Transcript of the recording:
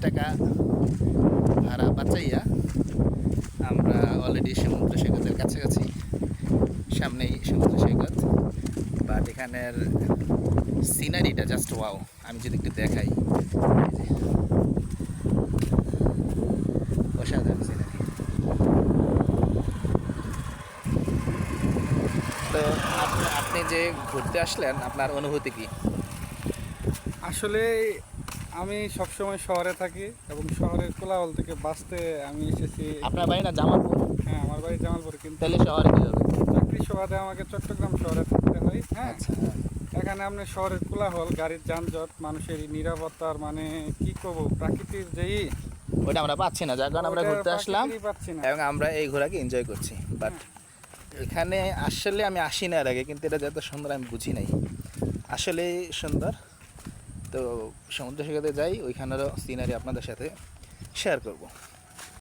টাকা ভাড়া বাঁচাইয়া আমরা অলরেডি সমুদ্র সৈকতের কাছাকাছি, সামনেই সমুদ্র সৈকত। বাট এখানের সিনারিটা জাস্ট ওয়াও। আমি যদি একটু দেখাই, এই যে অসাধারণ সিনারি। তো আপনি যে ঘুরতে আসলেন, আপনার অনুভূতি কি? আসলে আমি সবসময় শহরে থাকি এবং শহরের কোলাহল থেকে বাঁচতে আমি এসেছি। আপনার বাড়ি না জামালপুর? হ্যাঁ, আমার বাড়ি জামালপুর, কিন্তু তাহলে শহরে কী হবে? চাকরি সুবাদে আমাকে চট্টগ্রাম শহরে থাকতে হয়। হ্যাঁ, আচ্ছা, হ্যাঁ। এখানে আপনি শহরের কোলাহল, গাড়ির যানজট, মানুষের নিরাপত্তার মানে কি করবো, প্রাকৃতিক যেই ওইটা আমরা পাচ্ছি না, যার কারণে আমরা ওইটার ঘুরতে আসলাম প্রাকৃতিকই পাচ্ছি না। এবং আমরা এই ঘোরাকে এনজয় করছি। বাট এখানে আসলে আমি আসি না এর আগে, কিন্তু এটা যত সুন্দর আমি বুঝি নাই। আসলেই সুন্দর। তো সমুদ্র সৈকতে যাই, ওইখানেরও সিনারি আপনাদের সাথে শেয়ার করব।